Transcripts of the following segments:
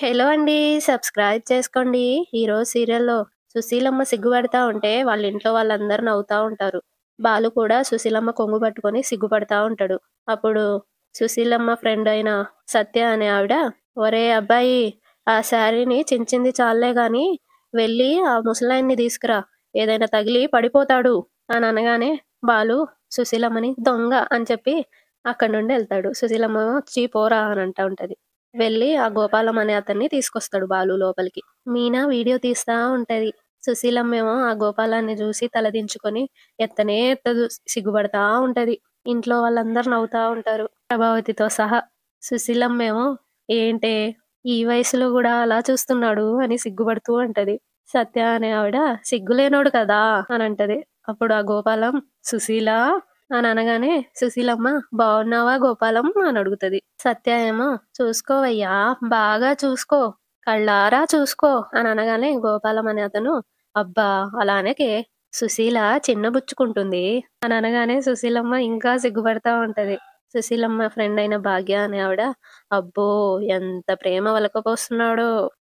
Hello అండి. Subscribe చేసుకోండి. ఈరోజు సీరియల్‌లో సుశీలమ్మ సిగ్గుపడతా ఉంటే వాళ్ళ ఇంట్లో వాళ్ళందరూ నవ్వుతా ఉంటారు. బాలు కూడా సుశీలమ్మ కొంగు పట్టుకొని సిగ్గుపడతా ఉంటాడు. అప్పుడు సుశీలమ్మ ఫ్రెండ్ అయిన సత్య అనే ఆవిడ, "ఒరేయ్ అబ్బాయి, ఆ శారీని చించింది చాల్లే గానీ వెళ్ళి ఆ ముసలాయన్ని తీసుకురా. ఏదైనా తగిలి పడిపోతాడు" అని అనగానే బాలు సుశీలమ్మని దొంగ అని చెప్పి అక్కడి నుండి ఎళ్తాడు. సుశీలమ్మ "ఛీ పోరా" అని అంటా ఉంటది. వెళ్ళి ఆ గోపాలం అనే అతన్ని తీసుకొస్తాడు బాలు లోపలికి. మీనా వీడియో తీస్తా ఉంటది. సుశీలమ్మేమో ఆ గోపాలాన్ని చూసి తలదించుకొని ఎత్తనే ఎత్తదు. సిగ్గుపడతా ఉంటది. ఇంట్లో వాళ్ళందరూ నవ్వుతా ఉంటారు. ప్రభావతితో సహా. సుశీలమ్మేమో ఏంటే ఈ వయసులో గూడా అలా చూస్తున్నాడు అని సిగ్గుపడుతూ ఉంటది. సత్య అనే ఆవిడ సిగ్గులేనోడు కదా అనంటది. అప్పుడు ఆ గోపాలం సుశీల అని అనగానే సుశీలమ్మ బావున్నావా గోపాలం అని అడుగుతది. సత్య ఏమో చూసుకోవయ్యా, బాగా చూసుకో, కళ్ళారా చూసుకో అని అనగానే గోపాలం అనే అతను అబ్బా అలా అనకే, సుశీల చిన్నబుచ్చుకుంటుంది అని అనగానే సుశీలమ్మ ఇంకా సిగ్గుపడతా ఉంటది. సుశీలమ్మ ఫ్రెండ్ అయిన భాగ్య అనే ఆవిడ అబ్బో ఎంత ప్రేమ ఒలకపోస్తున్నాడో,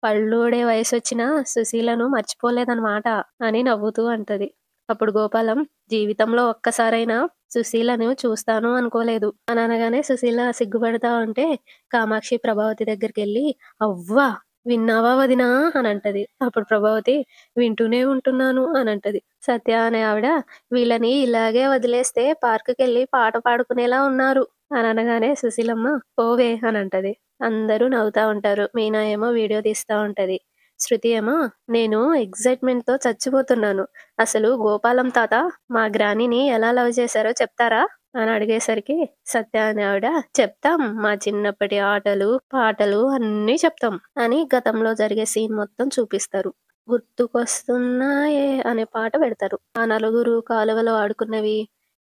పళ్ళూడే వయసొచ్చినా సుశీలను మర్చిపోలేదన్నమాట అని నవ్వుతూ అంటది. అప్పుడు గోపాలం జీవితంలో ఒక్కసారైనా సుశీలను చూస్తాను అనుకోలేదు అని అనగానే సుశీల సిగ్గుపడతా ఉంటే కామాక్షి ప్రభావతి దగ్గరికెళ్ళి అవ్వా విన్నావా వదినా అని అంటది. అప్పుడు ప్రభావతి వింటూనే ఉంటున్నాను అని అంటది. సత్య అనే ఆవిడ వీళ్ళని ఇలాగే వదిలేస్తే పార్కుకెళ్ళి పాట పాడుకునేలా ఉన్నారు అని అనగానే సుశీలమ్మ పోవే అని అంటది. అందరూ నవ్వుతా ఉంటారు. మీనా ఏమో వీడియో తీస్తా ఉంటది. శృతి ఏమో నేను ఎక్సైట్మెంట్‌తో చచ్చిపోతున్నాను. అసలు గోపాలం తాత మా గ్రానీని ఎలా లవ్ చేశారో చెప్తారా అని అడిగేసరికి సత్య అనే ఆవిడ చెప్తాం, మా చిన్నప్పటి ఆటలు పాటలు అన్నీ చెప్తాం అని గతంలో జరిగే సీన్ మొత్తం చూపిస్తారు. గుర్తుకొస్తున్నాయే అనే పాట పెడతారు. ఆ నలుగురు కాలువలో ఆడుకున్నవి,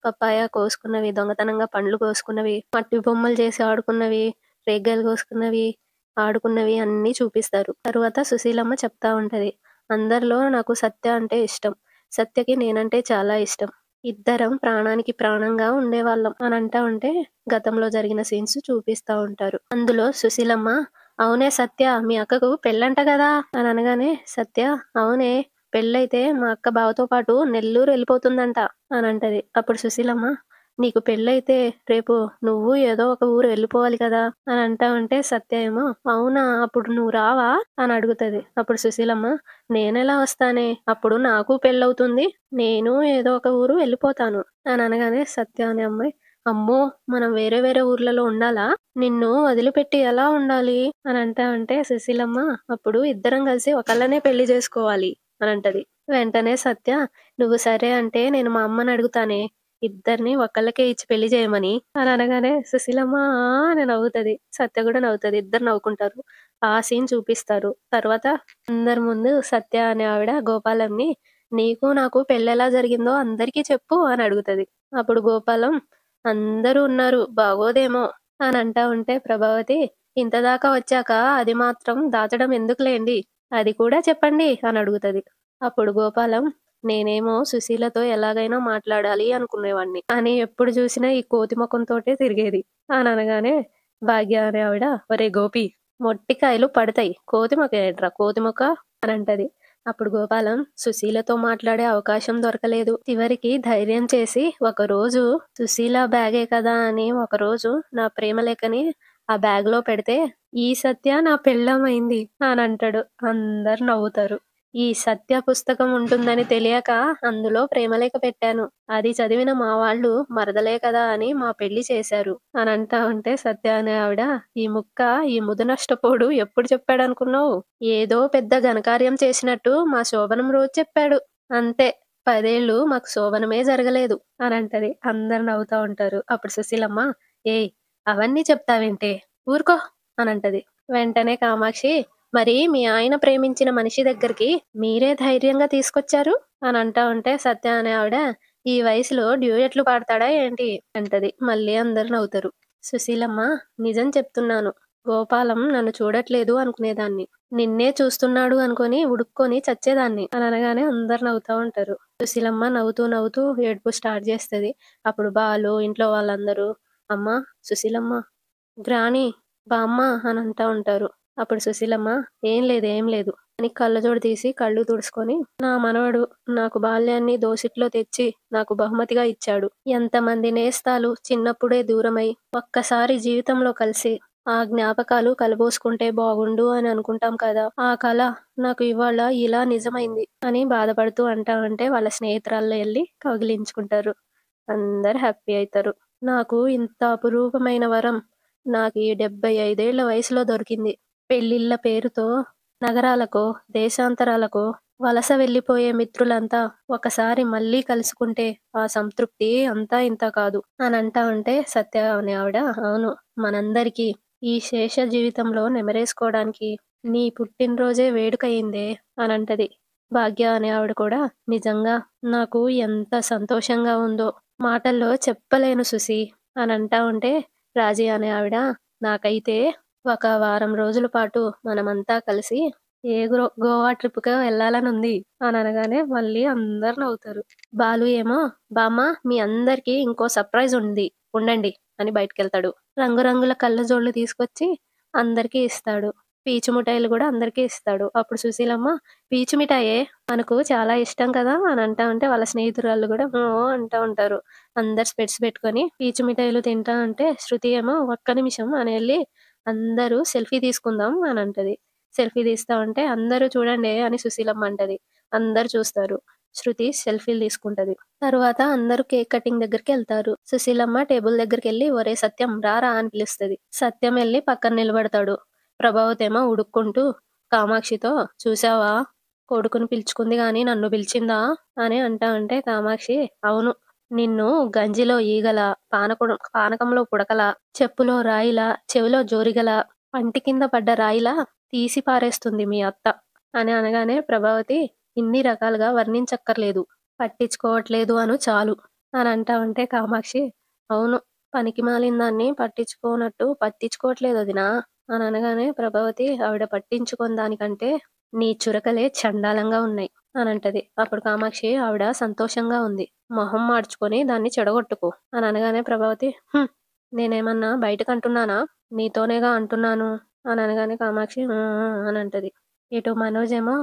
పప్పాయ కోసుకున్నవి, దొంగతనంగా పండ్లు కోసుకున్నవి, మట్టి బొమ్మలు చేసి ఆడుకున్నవి, రేగ్గాయలు కోసుకున్నవి, ఆడుకున్నవి అన్నీ చూపిస్తారు. తరువాత సుశీలమ్మ చెప్తా ఉంటది. అందరిలో నాకు సత్య అంటే ఇష్టం. సత్యకి నేనంటే చాలా ఇష్టం. ఇద్దరం ప్రాణానికి ప్రాణంగా ఉండేవాళ్ళం అని అంటా ఉంటే గతంలో జరిగిన సీన్స్ చూపిస్తా ఉంటారు. అందులో సుశీలమ్మ అవునే సత్య మీ అక్కకు పెళ్ళంట కదా అని అనగానే సత్య అవునే పెళ్ళైతే మా అక్క బావతో పాటు నెల్లూరు వెళ్ళిపోతుందంట అని అంటది. అప్పుడు సుశీలమ్మ నీకు పెళ్ళైతే రేపు నువ్వు ఏదో ఒక ఊరు వెళ్ళిపోవాలి కదా అని అంటా ఉంటే సత్య ఏమో అవునా అప్పుడు నువ్వు రావా అని అడుగుతది. అప్పుడు సుశీలమ్మ నేనెలా వస్తానే అప్పుడు నాకు పెళ్ళవుతుంది, నేను ఏదో ఒక ఊరు వెళ్ళిపోతాను అని అనగానే సత్య అనే అమ్మాయి అమ్మో మనం వేరే వేరే ఊర్లలో ఉండాలా, నిన్ను వదిలిపెట్టి ఎలా ఉండాలి అని అంటా ఉంటే సుశీలమ్మ అప్పుడు ఇద్దరం కలిసి ఒకళ్ళనే పెళ్లి చేసుకోవాలి అని అంటది. వెంటనే సత్య నువ్వు సరే అంటే నేను మా అమ్మని అడుగుతానే ఇద్దరిని ఒకళ్ళకే ఇచ్చి పెళ్లి చేయమని అని అనగానే సుశీలమ్మ ఆ అని నవ్వుతది. సత్య కూడా నవ్వుతది. ఇద్దరు నవ్వుకుంటారు. ఆ సీన్ చూపిస్తారు. తర్వాత అందరి ముందు సత్య అనే ఆవిడ గోపాలంని నీకు నాకు పెళ్ళెలా జరిగిందో అందరికీ చెప్పు అని అడుగుతది. అప్పుడు గోపాలం అందరూ ఉన్నారు బాగోదేమో అని అంటా ఉంటే ప్రభావతి ఇంతదాకా వచ్చాక అది మాత్రం దాచడం ఎందుకులేండి, అది కూడా చెప్పండి అని అడుగుతది. అప్పుడు గోపాలం నేనేమో సుశీలతో ఎలాగైనా మాట్లాడాలి అనుకునేవాణ్ణి అని ఎప్పుడు చూసినా ఈ కోతి ముఖంతోటే తిరిగేది అని అనగానే భాగ్య అనే ఆవిడ ఒరే గోపి మొట్టికాయలు పడతాయి కోతి మొక్క ఏంట్రా కోతి మొక్క అని అంటది. అప్పుడు గోపాలం సుశీలతో మాట్లాడే అవకాశం దొరకలేదు. చివరికి ధైర్యం చేసి ఒకరోజు సుశీల బ్యాగే కదా అని ఒకరోజు నా ప్రేమ లేఖని ఆ బ్యాగ్ లో పెడితే ఈ సత్య నా పెళ్ళామైంది అని అంటాడు. అందరు నవ్వుతారు. ఈ సత్య పుస్తకం ఉంటుందని తెలియక అందులో ప్రేమలేఖ పెట్టాను. అది చదివిన మా వాళ్ళు మరదలే కదా అని మా పెళ్లి చేశారు అని అంటా ఉంటే సత్య అనే ఆవిడ ఈ ముక్క ఈ ముదనష్టపోడు ఎప్పుడు చెప్పాడనుకున్నావు, ఏదో పెద్ద ఘనకార్యం చేసినట్టు మా శోభనం రోజు చెప్పాడు అంతే, 10 ఏళ్ళు మాకు శోభనమే జరగలేదు అని అంటది. అందరు నవ్వుతా ఉంటారు. అప్పుడు సుశీలమ్మ ఏయ్ అవన్నీ చెప్తావేంటే ఊరుకో అని అంటది. వెంటనే కామాక్షి మరి మీ ఆయన ప్రేమించిన మనిషి దగ్గరికి మీరే ధైర్యంగా తీసుకొచ్చారు అని అంటా ఉంటే సత్య అనే ఆవిడ ఈ వయసులో డ్యూయెట్లు పాడతాడా ఏంటి అంటది. మళ్ళీ అందరు నవ్వుతారు. సుశీలమ్మ నిజం చెప్తున్నాను, గోపాలం నన్ను చూడట్లేదు అనుకునేదాన్ని, నిన్నే చూస్తున్నాడు అనుకొని ఉడుక్కొని చచ్చేదాన్ని అని అనగానే అందరు నవ్వుతా ఉంటారు. సుశీలమ్మ నవ్వుతూ నవ్వుతూ ఏడుపు స్టార్ట్ చేస్తది. అప్పుడు బాలు ఇంట్లో వాళ్ళందరూ అమ్మ సుశీలమ్మ గ్రాని బామ్మ అని అంటా ఉంటారు. అప్పుడు సుశీలమ్మ ఏం లేదు, ఏం లేదు అని కళ్ళజోడు తీసి కళ్ళు తుడుచుకొని, నా మనవడు నాకు బాల్యాన్ని దోసిట్లో తెచ్చి నాకు బహుమతిగా ఇచ్చాడు. ఎంతమంది నేస్తాలు చిన్నప్పుడే దూరమై ఒక్కసారి జీవితంలో కలిసి ఆ జ్ఞాపకాలు కలబోసుకుంటే బాగుండు అని అనుకుంటాం కదా! ఆ కల నాకు ఇవాళ ఇలా నిజమైంది అని బాధపడుతూ అంటా ఉంటే వాళ్ళ స్నేహితురాళ్ళు ఎళ్లి కౌగిలించుకుంటారు. అందరూ హ్యాపీ అయితారు. నాకు ఇంత అపురూపమైన వరం నాకీ 75 ఏళ్ల వయసులో దొరికింది. పెళ్ళిళ్ళ పేరుతో నగరాలకో, దేశాంతరాలకో వలస వెళ్ళిపోయే మిత్రులంతా ఒకసారి మళ్ళీ కలుసుకుంటే ఆ సంతృప్తి అంతా ఇంతా కాదు అనంటా ఉంటే సత్య అనే ఆవిడ, అవును మనందరికీ ఈ శేష జీవితంలో నెమరేసుకోవడానికి నీ పుట్టినరోజే వేడుకయిందే అనంటది. భాగ్య అనే ఆవిడ కూడా, నిజంగా నాకు ఎంత సంతోషంగా ఉందో మాటల్లో చెప్పలేను సుసి అనంటా ఉంటే రాజీ అనే ఆవిడ, నాకైతే ఒక వారం రోజుల పాటు మనమంతా కలిసి గోవా ట్రిప్‌కో వెళ్ళాలనుంది అననగానే మళ్ళీ అందరూ నవ్వుతారు. బాలు ఏమో, బామ్మ మీ అందరికీ ఇంకో సర్ప్రైజ్ ఉంది ఉండండి అని బయటికెళ్తాడు. రంగురంగుల కళ్ళజోళ్ళు తీసుకొచ్చి అందరికీ ఇస్తాడు. పీచు మిఠాయిలు గూడా అందరికీ ఇస్తాడు. అప్పుడు సుశీలమ్మ, పీచు మిఠాయే మనకు చాలా ఇష్టం కదా అని అంటా ఉంటే వాళ్ళ స్నేహితురాళ్ళు గూడా అంటా ఉంటారు. అందరు స్పెట్స్ పెట్టుకొని పీచు మిఠాయిలు తింటా ఉంటే శృతి ఏమో ఒక్క నిమిషం అని ఎళ్లి అందరూ సెల్ఫీ తీసుకుందాం అని అంటది. సెల్ఫీ తీస్తా ఉంటే అందరూ చూడండే అని సుశీలమ్మ అంటది. అందరూ చూస్తారు. శృతి సెల్ఫీలు తీసుకుంటది. తరువాత అందరూ కేక్ కటింగ్ దగ్గరికెళ్తారు. సుశీలమ్మ టేబుల్ దగ్గరికెళ్ళి ఒరేయ్ సత్యం రారా అని పిలుస్తది. సత్యం ఎళ్లి పక్కన నిలబడతాడు. ప్రభావతి ఏమో ఉడుక్కుంటూ కామాక్షితో, చూసావా కొడుకుని పిలుచుకుంది గాని నన్ను పిలిచిందా అని అంటా ఉంటే కామాక్షి, అవును నిన్ను గంజిలో ఈగలా, పానకంలో పుడకలా, చెప్పులో రాయిలా, చెవిలో జోరిగలా, పంటి కింద పడ్డ రాయిలా తీసి పారేస్తుంది మీ అత్త అని అనగానే ప్రభావతి, ఇన్ని రకాలుగా వర్ణించక్కర్లేదు. పట్టించుకోవట్లేదు అను చాలు అని అంటా ఉంటే కామాక్షి, అవును పనికిమాలిన దాన్ని పట్టించుకోనట్టు పట్టించుకోవట్లేదు వదినా అని అనగానే ప్రభావతి, ఆవిడ పట్టించుకోని దానికంటే నీ చురకలే చండాలంగా ఉన్నాయి అనంటది. అప్పుడు కామాక్షి, ఆవిడ సంతోషంగా ఉంది. మొహం మాడ్చుకొని దాన్ని చెడగొట్టుకో అని అనగానే ప్రభావతి, నేనేమన్నా బయటకంటున్నానా? నీతోనేగా అంటున్నాను అని అనగానే కామాక్షి అని అంటది. ఇటు మనోజ్ ఏమో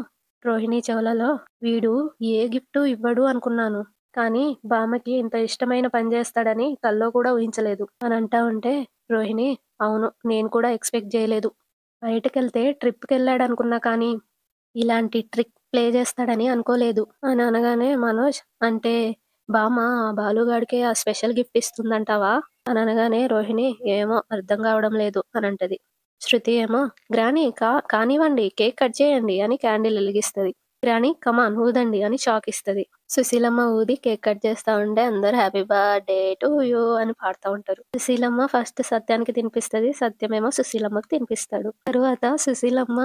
రోహిణి చెవులలో, వీడు ఏ గిఫ్టు ఇవ్వడు అనుకున్నాను. కానీ బామ్మకి ఇంత ఇష్టమైన పని చేస్తాడని కల్లో కూడా ఊహించలేదు అని అంటా ఉంటే రోహిణి, అవును నేను కూడా ఎక్స్‌పెక్ట్ జేయలేదు. బయటకెళ్తే ట్రిప్‌కెళ్ళాడనుకున్నా కానీ ఇలాంటి ట్రిక్ ప్లే చేస్తాడని అనుకోలేదు అని అనగానే మనోజ్, అంటే బామ్మ ఆ బాలుగాడికే ఆ స్పెషల్ గిఫ్ట్ ఇస్తుందంటావా అని అనగానే రోహిణి, ఏమో అర్థం కావడం లేదు అని అంటది. శృతి ఏమో, గ్రాని కానివ్వండి కేక్ కట్ చేయండి అని క్యాండిల్ వెలిగిస్తది. గ్రాని కమాన్ ఊదండి అని షాక్ ఇస్తది. సుశీలమ్మ ఊది కేక్ కట్ చేస్తా ఉంటే అందరూ హ్యాపీ బర్త్‌డే టు యూ అని పాడుతా ఉంటారు. సుశీలమ్మ ఫస్ట్ సత్యానికి తినిపిస్తది. సత్యమేమో సుశీలమ్మకి తినిపిస్తాడు. తరువాత సుశీలమ్మ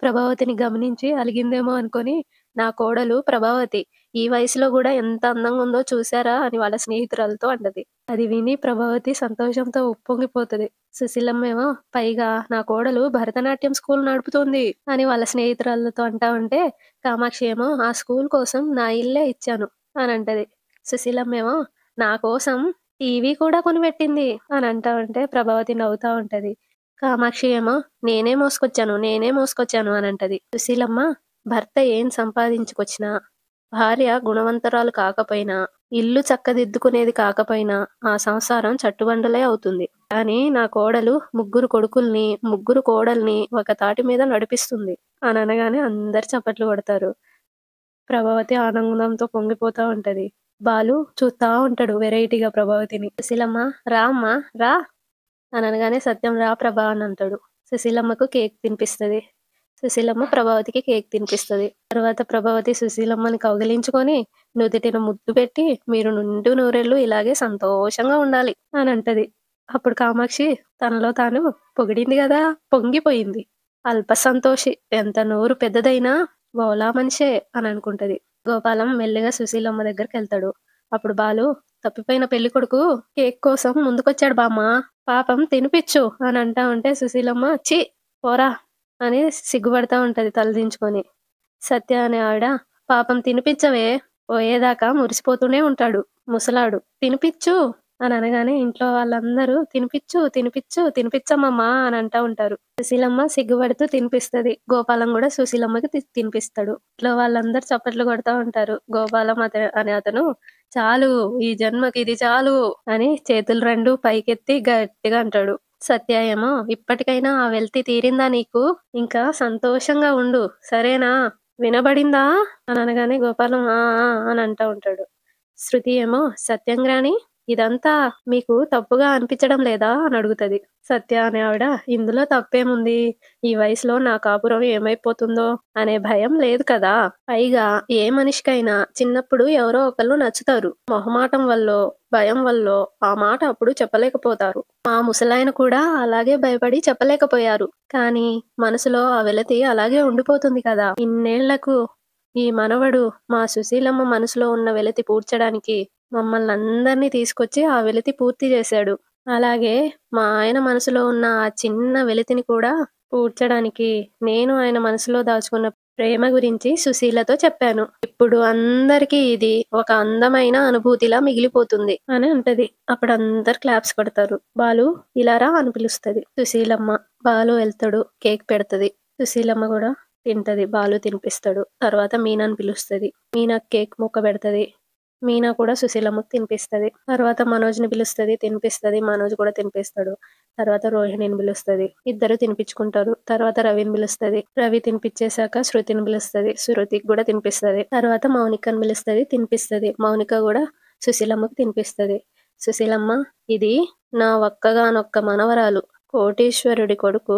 ప్రభావతిని గమనించి అలిగిందేమో అనుకోని, నా కోడలు ప్రభావతి ఈ వయసులో గూడా ఎంత అందంగా ఉందో చూసారా అని వాళ్ళ స్నేహితురాలతో అంటది. అది విని ప్రభావతి సంతోషంతో ఉప్పొంగిపోతది. సుశీలమ్మేమో, పైగా నా కోడలు భరతనాట్యం స్కూల్ నడుపుతోంది అని వాళ్ళ స్నేహితురాళ్ళతో అంటా ఉంటే, కామాక్షి ఏమో ఆ స్కూల్ కోసం నా ఇల్లే ఇచ్చాను అని అంటది. సుశీలమ్మేమో, నా కోసం టీవీ కూడా కొనిపెట్టింది అని అంటా ఉంటే ప్రభావతి నవ్వుతా ఉంటది. కామాక్షి ఏమో, నేనే మోసుకొచ్చాను అని అంటది. సుశీలమ్మ, భర్త ఏం సంపాదించుకొచ్చినా, భార్య గుణవంతురాలు కాకపోయినా, ఇల్లు చక్కదిద్దుకునేది కాకపోయినా ఆ సంసారం చట్టుబండలే అవుతుంది. కానీ నా కోడలు ముగ్గురు కొడుకుల్ని, ముగ్గురు కోడల్ని ఒక తాటి మీద నడిపిస్తుంది అని అనగానే అందరు చప్పట్లు కొడతారు. ప్రభావతి ఆనందంతో పొంగిపోతా ఉంటది. బాలు చూస్తా ఉంటాడు వెరైటీగా ప్రభావతిని. సుశీలమ్మ, రా అమ్మా రా అని అనగానే సత్యం, రా ప్రభా అని అంటాడు. సుశీలమ్మకు కేక్ తినిపిస్తది. సుశీలమ్మ ప్రభావతికి కేక్ తినిపిస్తది. తర్వాత ప్రభావతి సుశీలమ్మని కౌగిలించుకొని నుదిటిన ముద్దు పెట్టి, మీరు నిండు నూరేళ్లు ఇలాగే సంతోషంగా ఉండాలి అని అంటది. అప్పుడు కామాక్షి తనలో తాను పొగిడింది గదా పొంగిపోయింది. అల్ప సంతోషి ఎంత నోరు పెద్దదైనా బోలా మనిషే అని అనుకుంటది. గోపాలం మెల్లిగా సుశీలమ్మ దగ్గరికెళ్తాడు. అప్పుడు బాలు, తప్పిపోయిన పెళ్ళికొడుకు కేక్ కోసం ముందుకొచ్చాడు బామ్మ, పాపం తినిపిచ్చు అని అంటా ఉంటే సుశీలమ్మ, ఛీ పోరా అని సిగ్గుపడతా ఉంటది తలదించుకొని. సత్య అనే ఆవిడ, పాపం తినిపిచ్చవే పోయేదాకా మురిసిపోతూనే ఉంటాడు ముసలాడు, తినిపిచ్చు అని అనగానే ఇంట్లో వాళ్ళందరూ తినిపిచ్చు, తినిపిచ్చు, తినిపిచ్చమ్మమ్మా అని అంటా ఉంటారు. సుశీలమ్మ సిగ్గుపడుతూ తినిపిస్తది. గోపాలం గూడా సుశీలమ్మకి తినిపిస్తాడు. ఇంట్లో వాళ్ళందరూ చప్పట్లు కొడతా ఉంటారు. గోపాలం అనే అతను చాలు ఈ జన్మకి ఇది చాలు అని చేతులు 2 పైకెత్తి గట్టిగా అంటాడు. సత్య ఏమో ఇప్పటికైనా ఆ వెలితి తీరిందా నీకు? ఇంకా సంతోషంగా ఉండు. సరేనా? వినబడిందా? అని అనగానే గోపాలం ఆ! ఆ! అని అంటా ఉంటాడు. శృతి ఏమో సత్యంగ్రాని ఇదంతా మీకు తప్పుగా అనిపించడం లేదా? అని అడుగుతది. సత్య అనే ఆవిడ ఇందులో తప్పేముంది? ఈ వయసులో నా కాపురం ఏమైపోతుందో అనే భయం లేదు కదా! పైగా ఏ మనిషికైనా చిన్నప్పుడు ఎవరో ఒకళ్ళు నచ్చుతారు. మొహమాటం వల్లో, భయం వల్లో ఆ మాట అప్పుడు చెప్పలేకపోతారు. మా ముసలాయన కూడా అలాగే భయపడి చెప్పలేకపోయారు. కానీ మనసులో ఆ వెలతి అలాగే ఉండిపోతుంది కదా! ఇన్నేళ్లకు ఈ మనవడు మా సుశీలమ్మ మనసులో ఉన్న వెలితి పూడ్చడానికి మమ్మల్నందరినీ తీసుకొచ్చి ఆ వెలితి పూర్తి చేశాడు. అలాగే మా ఆయన మనసులో ఉన్న ఆ చిన్న వెలితిని కూడా పూడ్చడానికి నేను ఆయన మనసులో దాచుకున్న ప్రేమ గురించి సుశీలతో చెప్పాను. ఇప్పుడు అందరికీ ఇది ఒక అందమైన అనుభూతిలా మిగిలిపోతుంది అని అంటది. అప్పుడు అందరు క్లాప్స్ కొడతారు. బాలు ఇలా రా అని పిలుస్తది సుశీలమ్మ. బాలు వెళ్తాడు. కేక్ పెడతది. సుశీలమ్మ కూడా తింటది. బాలు తినిపిస్తాడు. తర్వాత మీనాని పిలుస్తది. మీనాకి కేక్ ముక్క పెడతది. మీనా కూడా సుశీలమ్మకి తినిపిస్తది. తర్వాత మనోజ్‌ని పిలుస్తది. తినిపిస్తది. మనోజ్ కూడా తినిపిస్తాడు. తర్వాత రోహిణిని పిలుస్తది. ఇద్దరు తినిపించుకుంటారు. తర్వాత రవిని పిలుస్తది. రవి తినిపించేశాక శృతిని పిలుస్తది. శృతికి కూడా తినిపిస్తది. తర్వాత మౌనికని పిలుస్తది. తినిపిస్తది. మౌనిక కూడా సుశీలమ్మకి తినిపిస్తది. సుశీలమ్మ ఇది నా ఒక్కగానొక్క మనవరాలు. కోటీశ్వరుడి కొడుకు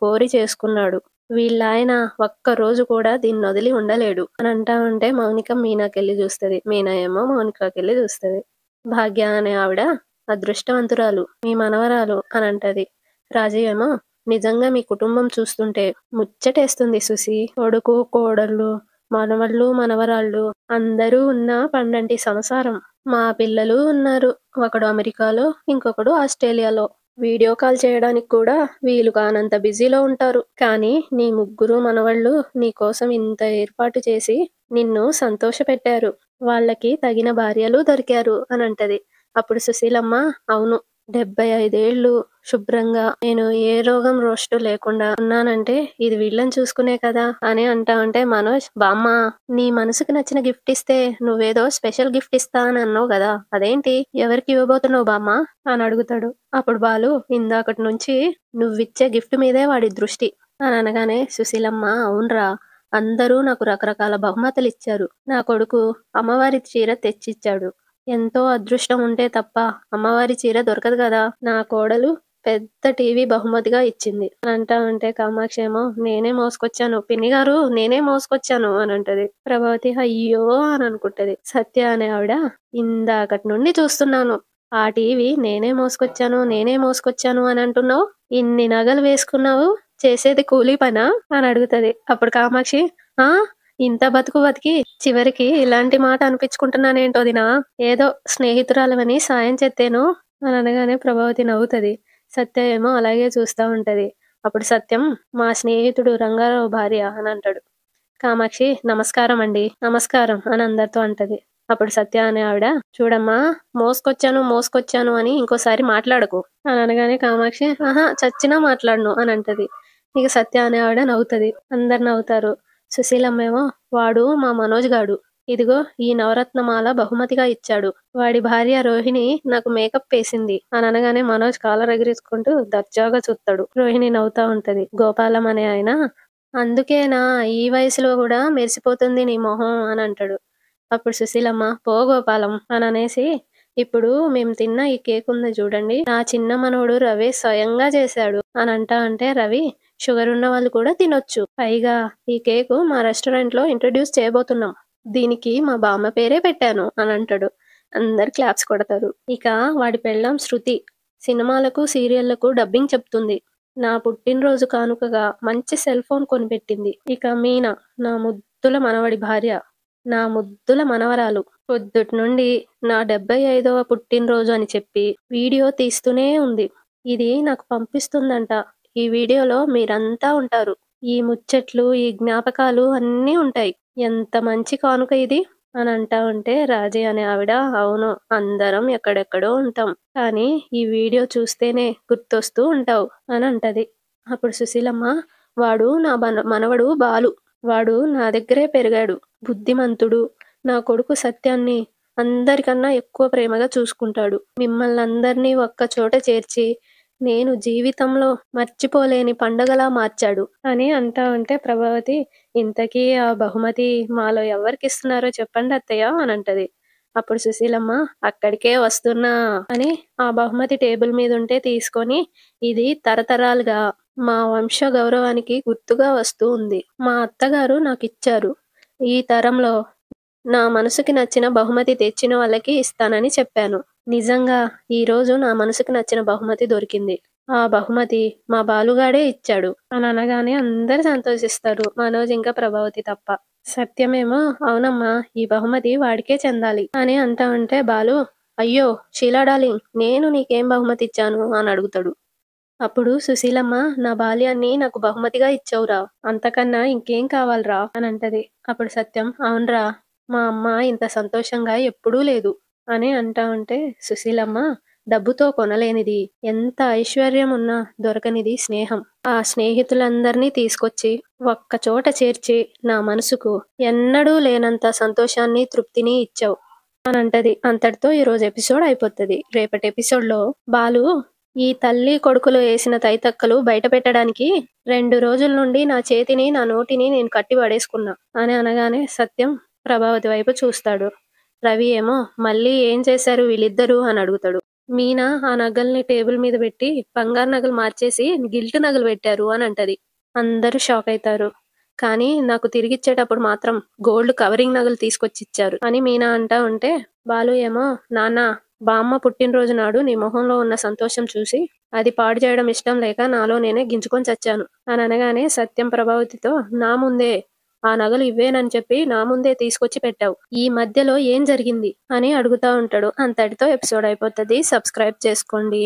కోరి చేసుకున్నాడు. వీళ్ళాయన ఒక్కరోజు కూడా దీన్నొదిలి ఉండలేడు అని అంటా ఉంటే మౌనిక మీనాకెళ్ళి చూస్తది. మీనా ఏమో మౌనికకెళ్ళి చూస్తది. భాగ్య అనే ఆవిడ అదృష్టవంతురాలు. మీ మనవరాలు అని అంటది. రాజీ ఏమో నిజంగా మీ కుటుంబం చూస్తుంటే ముచ్చటేస్తుంది సుసి. కొడుకు, కోడళ్ళు, మనవళ్ళు, మనవరాళ్ళు అందరూ ఉన్న పండంటి సంసారం. మా పిల్లలు ఉన్నారు. ఒకడు అమెరికాలో, ఇంకొకడు ఆస్ట్రేలియాలో. వీడియో కాల్ చేయడానికి కూడా వీలు కానంత బిజీలో ఉంటారు. కానీ నీ ముగ్గురు మనవళ్ళు నీకోసం ఇంత ఏర్పాటు చేసి నిన్ను సంతోషపెట్టారు. వాళ్ళకి తగిన భార్యలు దొరికారు అని అంటది. అప్పుడు సుశీలమ్మ అవును 75 ఏళ్ళు శుభ్రంగా నేను ఏ రోగం రోస్టు లేకుండా ఉన్నానంటే ఇది వీళ్ళని చూసుకునే కదా అని అంటా ఉంటే మనోజ్ బామ్మ నీ మనసుకు నచ్చిన గిఫ్ట్ ఇస్తే నువ్వేదో స్పెషల్ గిఫ్ట్ ఇస్తా అని అన్నావు కదా అదేంటి ఎవరికి ఇవ్వబోతున్నావు బామ్మ అని అడుగుతాడు. అప్పుడు బాలు ఇందాకటి నుంచి నువ్విచ్చే గిఫ్ట్ మీదే వాడి దృష్టి అని అనగానే సుశీలమ్మ అవునరా అందరూ నాకు రకరకాల బహుమతులు ఇచ్చారు. నా కొడుకు అమ్మవారి చీర తెచ్చిచ్చాడు. ఎంతో అదృష్టం ఉంటే తప్ప అమ్మవారి చీర దొరకదు కదా. నా కోడలు పెద్ద టీవీ బహుమతిగా ఇచ్చింది అని అంటా ఉంటే కామాక్షి ఏమో నేనే మోసుకొచ్చాను పిన్ని గారు నేనే మోసుకొచ్చాను అని అంటది. ప్రభావతి అయ్యో అని అనుకుంటది. సత్య అనే ఆవిడ ఇందాకటి నుండి చూస్తున్నాను ఆ టీవీ నేనే మోసుకొచ్చాను అని అంటున్నావు. ఇన్ని నగలు వేసుకున్నావు చేసేది కూలీ పనా అని అడుగుతది. అప్పుడు కామాక్షి ఆ ఇంత బతుకు బతికి చివరికి ఇలాంటి మాట అనిపించుకుంటున్నానేంటో దినా ఏదో స్నేహితురాలవని సాయం చేత్తేను అని అనగానే ప్రభావతి నవ్వుతది. సత్య ఏమో అలాగే చూస్తా ఉంటది. అప్పుడు సత్యం మా స్నేహితుడు రంగారావు భార్య అని అంటాడు. కామాక్షి నమస్కారం అండి నమస్కారం అని అందరితో అంటది. అప్పుడు సత్య అనే ఆవిడ చూడమ్మా మోసుకొచ్చాను అని ఇంకోసారి మాట్లాడకు అని అనగానే కామాక్షి ఆహా చచ్చినా మాట్లాడను అని అంటది. ఇక సత్య అనే ఆవిడ నవ్వుతది. అందరు నవ్వుతారు. సుశీలమ్మేమో వాడు మా మనోజ్ గాడు ఇదిగో ఈ నవరత్నమాల బహుమతిగా ఇచ్చాడు. వాడి భార్య రోహిణి నాకు మేకప్ వేసింది అని అనగానే మనోజ్ కాలర్ ఎగిరేసుకుంటూ దర్జాగా చూస్తాడు. రోహిణి నవ్వుతా ఉంటది. గోపాలం అనే ఆయన అందుకేనా ఈ వయసులో కూడా మెరిసిపోతుంది నీ మొహం అని అంటాడు. అప్పుడు సుశీలమ్మ పో గోపాలం అని అనేసి ఇప్పుడు మేము తిన్న ఈ కేక్ ఉంది చూడండి నా చిన్న మనవడు రవి స్వయంగా చేశాడు అని అంటా అంటే రవి షుగర్ ఉన్న వాళ్ళు కూడా తినొచ్చు. పైగా ఈ కేకు మా రెస్టారెంట్ లో ఇంట్రడ్యూస్ చేయబోతున్నాం. దీనికి మా బామ్మ పేరే పెట్టాను అని అంటాడు. అందరు క్లాప్స్ కొడతారు. ఇక వాడి పెళ్ళాం శృతి సినిమాలకు సీరియళ్లకు డబ్బింగ్ చెప్తుంది. నా పుట్టినరోజు కానుకగా మంచి సెల్ ఫోన్ కొనిపెట్టింది. ఇక మీనా నా ముద్దుల మనవడి భార్య నా ముద్దుల మనవరాలు పొద్దుటి నుండి నా 75వ పుట్టినరోజు అని చెప్పి వీడియో తీస్తూనే ఉంది. ఇది నాకు పంపిస్తుందంట. ఈ వీడియోలో మీరంతా ఉంటారు. ఈ ముచ్చట్లు ఈ జ్ఞాపకాలు అన్నీ ఉంటాయి. ఎంత మంచి కానుక ఇది అని అంటా ఉంటే రాజీ అనే ఆవిడ, అవును అందరం ఎక్కడెక్కడో ఉంటాం. కానీ ఈ వీడియో చూస్తేనే గుర్తొస్తూ ఉంటావు అని అంటది. అప్పుడు సుశీలమ్మ, వాడు నా మనవడు బాలు. వాడు నా దగ్గరే పెరిగాడు. బుద్ధిమంతుడు. నా కొడుకు సత్యాన్ని అందరికన్నా ఎక్కువ ప్రేమగా చూసుకుంటాడు. మిమ్మల్నందరినీ ఒక్కచోట చేర్చి నేను జీవితంలో మర్చిపోలేని పండగలా మార్చాడు అని అంటా ఉంటే ప్రభావతి, ఇంతకీ ఆ బహుమతి మాలో ఎవరికిస్తున్నారో చెప్పండి అత్తయ్య అని అంటది. అప్పుడు సుశీలమ్మ, అక్కడికే వస్తున్నా అని ఆ బహుమతి టేబుల్ మీద ఉంటే తీసుకొని, ఇది తరతరాలుగా మా వంశ గౌరవానికి గుర్తుగా వస్తూ ఉంది. మా అత్తగారు నాకిచ్చారు. ఈ తరంలో నా మనసుకి నచ్చిన బహుమతి తెచ్చిన వాళ్ళకి ఇస్తానని చెప్పాను. నిజంగా ఈరోజు నా మనసుకి నచ్చిన బహుమతి దొరికింది. ఆ బహుమతి మా బాలుగాడే ఇచ్చాడు అని అనగానే అందరూ సంతోషిస్తారు. మనోజ్ ఇంకా ప్రభావతి తప్ప. సత్యమేమో, అవునమ్మా ఈ బహుమతి వాడికే చెందాలి అని అంటా ఉంటే బాలు, అయ్యో షీలా డార్లింగ్, నేను నీకేం బహుమతి ఇచ్చాను అని అడుగుతాడు. అప్పుడు సుశీలమ్మ, నా బాల్యాన్ని నాకు బహుమతిగా ఇచ్చావురా, అంతకన్నా ఇంకేం కావాలరా అని అంటది. అప్పుడు సత్యం, అవునరా, మా అమ్మ ఇంత సంతోషంగా ఎప్పుడూ లేదు అని అంటా ఉంటే సుశీలమ్మ, డబ్బుతో కొనలేనిది, ఎంత ఐశ్వర్యం ఉన్నా దొరకనిది స్నేహం. ఆ స్నేహితులందరినీ తీసుకొచ్చి ఒక్క చోట చేర్చి నా మనసుకు ఎన్నడూ లేనంత సంతోషాన్ని తృప్తిని ఇచ్చావు అని అంటది. అంతటితో ఈరోజు ఎపిసోడ్ అయిపోతుంది. రేపటి ఎపిసోడ్లో బాలు ఈ తల్లి కొడుకులు వేసిన తైతక్కలు బయట పెట్టడానికి 2 రోజుల నుండి నా చేతిని నా నోటిని నేను కట్టి పడేసుకున్నా అని అనగానే సత్యం ప్రభావతి వైపు చూస్తాడు. రవి ఏమో, మళ్ళీ ఏం చేశారు వీళ్ళిద్దరూ అని అడుగుతాడు. మీనా ఆ నగల్ని టేబుల్ మీద పెట్టి బంగారు నగలు మార్చేసి గిల్ట్ నగలు పెట్టారు అని అంటది. అందరూ షాక్ అవుతారు. కానీ నాకు తిరిగిచ్చేటప్పుడు మాత్రం గోల్డ్ కవరింగ్ నగలు తీసుకొచ్చి ఇచ్చారు అని మీనా అంటా ఉంటే బాలు ఏమో, నాన్న బామ్మ పుట్టినరోజు నాడు నీ మొహంలో ఉన్న సంతోషం చూసి అది పాడు చేయడం ఇష్టం లేక నాలో నేనే గింజుకొని చచ్చాను అని అనగానే సత్యం ప్రభావతితో, నా ముందే ఆ నగలు ఇవ్వేనని చెప్పి నా ముందే తీసుకొచ్చి పెట్టావు. ఈ మధ్యలో ఏం జరిగింది అని అడుగుతా ఉంటాడు. అంతటితో ఎపిసోడ్ అయిపోతుంది. సబ్స్క్రైబ్ చేసుకోండి.